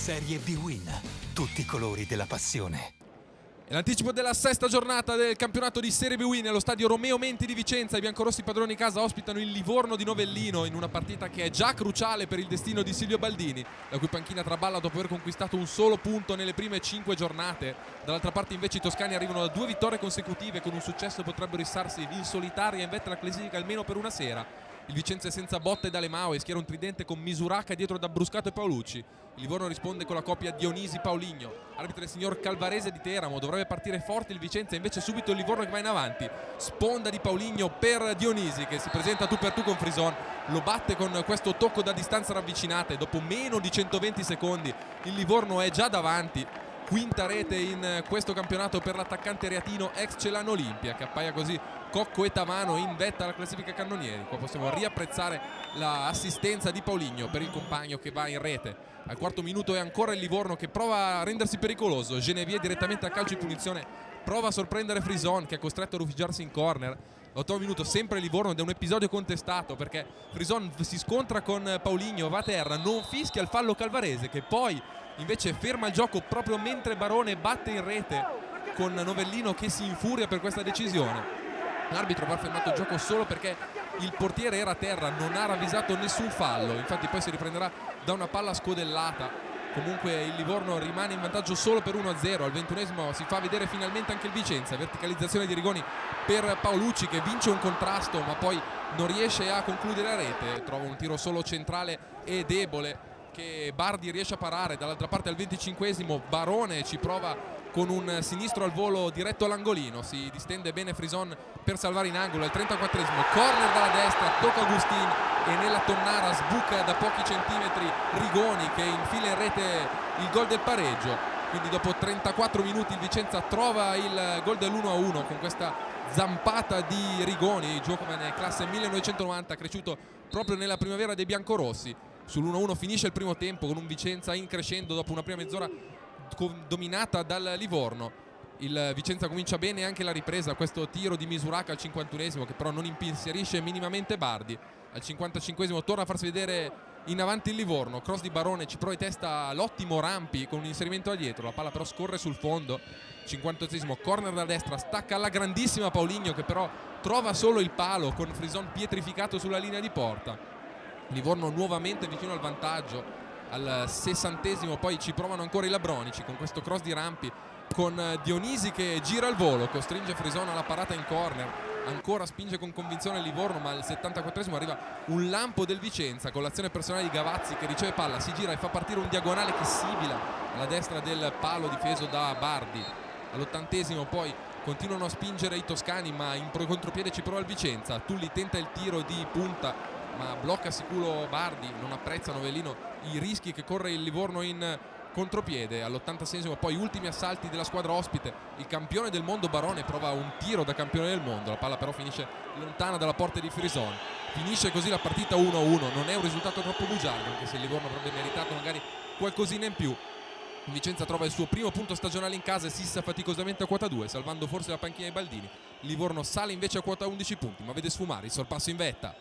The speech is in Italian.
Serie B-Win. Tutti i colori della passione. E l'anticipo della sesta giornata del campionato di Serie B-Win nello stadio Romeo Menti di Vicenza. I biancorossi padroni di casa ospitano il Livorno di Novellino in una partita che è già cruciale per il destino di Silvio Baldini, la cui panchina traballa dopo aver conquistato un solo punto nelle prime 5 giornate. Dall'altra parte invece i toscani arrivano da 2 vittorie consecutive, con un successo potrebbero issarsi in solitaria in vetta alla classifica almeno per una sera. Il Vicenza è senza Botta e D'Alemao e schiera un tridente con Misuraca dietro da Bruscato e Paolucci. Il Livorno risponde con la coppia Dionisi-Pauligno. Arbitro il signor Calvarese di Teramo. Dovrebbe partire forte il Vicenza, invece subito il Livorno che va in avanti. Sponda di Pauligno per Dionisi, che si presenta tu per tu con Frison. Lo batte con questo tocco da distanza ravvicinata e dopo meno di 120 secondi il Livorno è già davanti. Quinta rete in questo campionato per l'attaccante reatino ex Celano Olimpia, che appaia così cocco e tamano in vetta alla classifica cannonieri. Qua possiamo riapprezzare l'assistenza di Pauligno per il compagno che va in rete. Al quarto minuto è ancora il Livorno che prova a rendersi pericoloso. Genevieve direttamente a calcio di punizione prova a sorprendere Frison, che è costretto a rifugiarsi in corner. All'ottavo minuto sempre Livorno, ed è un episodio contestato perché Frison si scontra con Pauligno, va a terra, non fischia il fallo Calvarese, che poi invece ferma il gioco proprio mentre Barone batte in rete, con Novellino che si infuria per questa decisione. L'arbitro va fermato il gioco solo perché il portiere era a terra, non ha ravvisato nessun fallo, infatti poi si riprenderà da una palla scodellata. Comunque il Livorno rimane in vantaggio solo per 1-0. Al 21esimo si fa vedere finalmente anche il Vicenza, verticalizzazione di Rigoni per Paolucci, che vince un contrasto ma poi non riesce a concludere la rete, trova un tiro solo centrale e debole che Bardi riesce a parare. Dall'altra parte al 25esimo Barone ci prova con un sinistro al volo diretto all'angolino, si distende bene Frison per salvare in angolo. Al 34esimo corner dalla destra, tocca Agustin e nella tonnara sbuca da pochi centimetri Rigoni, che infila in rete il gol del pareggio. Quindi dopo 34 minuti il Vicenza trova il gol dell'1-1 con questa zampata di Rigoni, giocone classe 1990, cresciuto proprio nella primavera dei biancorossi. Sull'1-1 finisce il primo tempo con un Vicenza in crescendo dopo una prima mezz'ora dominata dal Livorno. Il Vicenza comincia bene anche la ripresa, questo tiro di Misuraca al 51esimo che però non impensierisce minimamente Bardi. Al 55esimo torna a farsi vedere in avanti il Livorno, cross di Barone, ci prova di testa l'ottimo Rampi con un inserimento da dietro, la palla però scorre sul fondo. 58esimo corner da destra, stacca alla grandissima Pauligno, che però trova solo il palo con Frison pietrificato sulla linea di porta. Livorno nuovamente vicino al vantaggio. Al 60esimo poi ci provano ancora i Labronici con questo cross di Rampi, con Dionisi che gira al volo, costringe Frison alla parata in corner. Ancora spinge con convinzione Livorno, ma al 74esimo arriva un lampo del Vicenza con l'azione personale di Gavazzi, che riceve palla, si gira e fa partire un diagonale che sibila alla destra del palo difeso da Bardi. All'80esimo poi continuano a spingere i toscani, ma in contropiede ci prova il Vicenza. Tulli tenta il tiro di punta ma blocca sicuro Bardi, non apprezza Novellino i rischi che corre il Livorno in contropiede. All'86esimo poi ultimi assalti della squadra ospite, il campione del mondo Barone prova un tiro da campione del mondo, la palla però finisce lontana dalla porta di Frison. Finisce così la partita 1-1, non è un risultato troppo bugiardo, anche se il Livorno avrebbe meritato magari qualcosina in più. Il Vicenza trova il suo primo punto stagionale in casa e si issa faticosamente a quota 2, salvando forse la panchina di Baldini. Il Livorno sale invece a quota 11 punti, ma vede sfumare il sorpasso in vetta.